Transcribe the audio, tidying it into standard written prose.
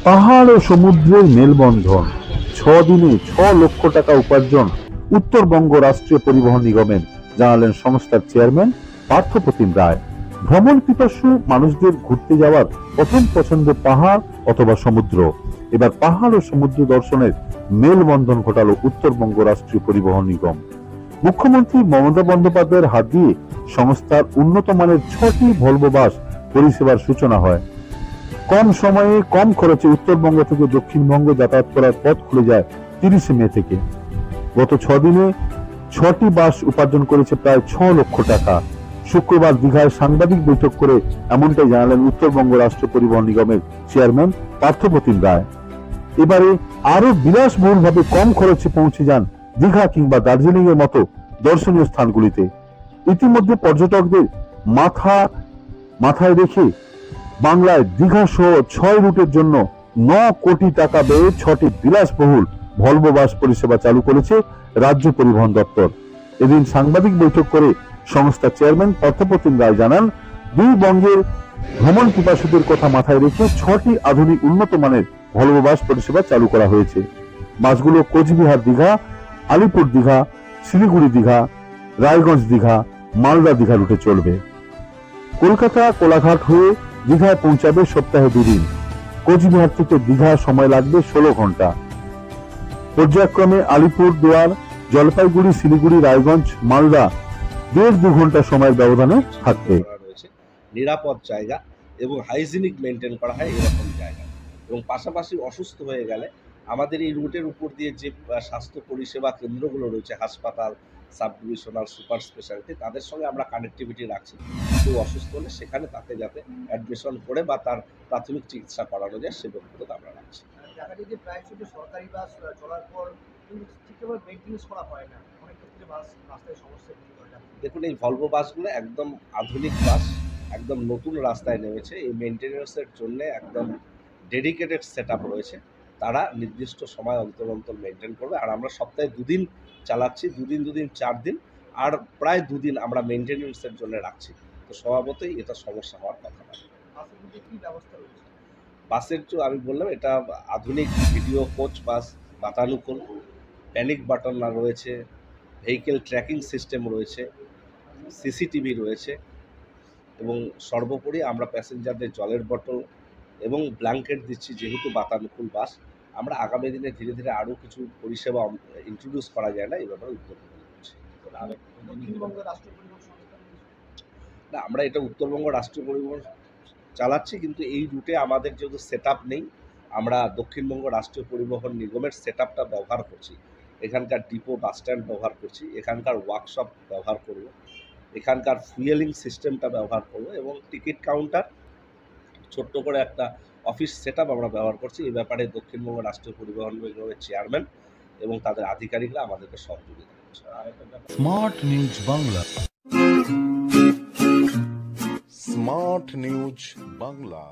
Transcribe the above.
পাহাড় ও সমুদ্রের মেলবন্ধন, 6 দিনে 6 লক্ষ টাকা উপার্জন উত্তরবঙ্গ রাষ্ট্রীয় পরিবহন নিগমের, জানালেন সংস্থার চেয়ারম্যান পার্থপ্রতিম রায়। ভ্রমণ পিপাসু মানুষদের ঘুরতে যাওয়ার প্রথম পছন্দ পাহাড় অথবা সমুদ্র। এবার পাহাড় ও সমুদ্র দর্শনের মেলবন্ধন ঘটালো উত্তরবঙ্গ রাষ্ট্রীয় পরিবহন নিগম। মুখ্যমন্ত্রী মমতা বন্দ্যোপাধ্যায়ের হাত দিয়ে সংস্থার উন্নত মানের 6টি ভলভো বাস পরিষেবার সূচনা হয়। কম সময়ে কম খরচে উত্তরবঙ্গ থেকে দক্ষিণবঙ্গ যাতায়াত করার পথ খুলে যায় 30 মে থেকে। গত 6 দিনে 6টি বাস উপার্জন করেছে প্রায় 6 লক্ষ টাকা। শুক্রবার দীঘায় সাংবাদিক বৈঠক করে এমনটাই জানালেন উত্তরবঙ্গ রাষ্ট্র পরিবহন নিগমের চেয়ারম্যান পার্থপ্রতিম রায়। এবারে আরো বিলাসবহুল ভাবে কম খরচে পৌঁছে যান দীঘা কিংবা দার্জিলিং এর মতো দর্শনীয় স্থানগুলিতে। ইতিমধ্যে পর্যটকদের মাথায় রেখে বাংলায় দীঘা সহ 6 রুটের জন্য 9 কোটি টাকা ব্যয়ে 6টি বিলাসবহুল ভলভো বাস পরিষেবা চালু করেছে রাজ্য পরিবহন দপ্তর। এদিন সাংবাদিক বৈঠক করে সংস্থার চেয়ারম্যান পার্থপ্রতিম রায় জানান, দুই বঙ্গের ভ্রমণ পিপাসুদের কথা মাথায় রেখে 6টি আধুনিক উন্নত মানের ভলভো বাস পরিষেবা চালু করা হয়েছে। বাসগুলো কোচবিহার দীঘা, আলিপুর দীঘা, শিলিগুড়ি দীঘা, রায়গঞ্জ দীঘা, মালদা দীঘা রুটে চলবে। কলকাতা কোলাঘাট হয়ে দীঘায় পৌঁছাবে সপ্তাহে 2 দিন। কোচবিহার থেকে দীঘা সময় লাগবে 16 ঘন্টা। পর্যায়ক্রমে আলিপুর দুয়ার, জলপাইগুড়ি, শিলিগুড়ি, রায়গঞ্জ, মালদা 1.5-2 ঘন্টা সময়ের ব্যবধানে থাকবে। নিরাপদ জায়গা এবং হাইজিনিক মেনটেন করা হয় এরকম জায়গা, এবং পাশাপাশি অসুস্থ হয়ে গেলে আমাদের এই রুটের উপর দিয়ে যে স্বাস্থ্য পরিষেবা কেন্দ্রগুলো রয়েছে, হাসপাতাল, সাব ডিভিশনাল, সুপার স্পেশালিটি, তাদের সঙ্গে আমরা কানেক্টিভিটি রাখছি। কেউ অসুস্থ হলে সেখানে তাকে যাতে অ্যাডমিশন করে বা তার প্রাথমিক চিকিৎসা করানো যায় সে ব্যবস্থা আমরা রাখছি। প্রায় সরকারি বাস চলার পর ঠিকভাবে মেইনটেনেন্স করা হয় না, অনেক ক্ষেত্রে বাস রাস্তায় সমস্যা তৈরি করে। দেখুন, এই ভলভো বাসগুলো একদম আধুনিক বাস, একদম নতুন রাস্তায় নেমেছে। এই মেনটেন্যান্সের জন্য একদম ডেডিকেটেড সেট আপ রয়েছে, তারা নির্দিষ্ট সময় অন্তর অন্তর মেনটেন করবে। আর আমরা সপ্তাহে 2 দিন চালাচ্ছি, 2 দিন 4 দিন, আর প্রায় 2 দিন আমরা মেনটেন্যান্সের জন্য রাখছি। তো স্বভাবতই এটা সমস্যা হওয়ার কথা না। বাসের যে আমি বললাম, এটা আধুনিক ভিডিও কোচ বাস, বাতানুকূল, প্যানিক বাটন রয়েছে, ভেহিকেল ট্র্যাকিং সিস্টেম রয়েছে, সিসিটিভি রয়েছে, এবং সর্বোপরি আমরা প্যাসেঞ্জারদের জলের বোতল এবং ব্ল্যাঙ্কেট দিচ্ছি। যেহেতু বাতানুকূল বাস, আমরা আগামী দিনে ধীরে ধীরে আরও কিছু পরিষেবা ইন্ট্রোডিউস করা যায় না, এই ব্যাপারে উদ্যোগ করছি। না, আমরা এটা উত্তরবঙ্গ রাষ্ট্রীয় পরিবহন চালাচ্ছি, কিন্তু এই রুটে আমাদের যেহেতু সেট আপ নেই, আমরা দক্ষিণবঙ্গ রাষ্ট্রীয় পরিবহন নিগমের সেট আপটা ব্যবহার করছি। এখানকার ডিপো, বাস স্ট্যান্ড ব্যবহার করছি, এখানকার ওয়ার্কশপ ব্যবহার করব, এখানকার ফুয়েলিং সিস্টেমটা ব্যবহার করব, এবং টিকিট কাউন্টার, ছোট্ট করে একটা অফিস সেট আপ আমরা ব্যবহার করছি। এই ব্যাপারে দক্ষিণবঙ্গ রাষ্ট্রীয় পরিবহন নিগমের চেয়ারম্যান এবং তাদের আধিকারিকরা আমাদেরকে সহযোগিতা করছে। Smart news Bangla, smart news Bangla.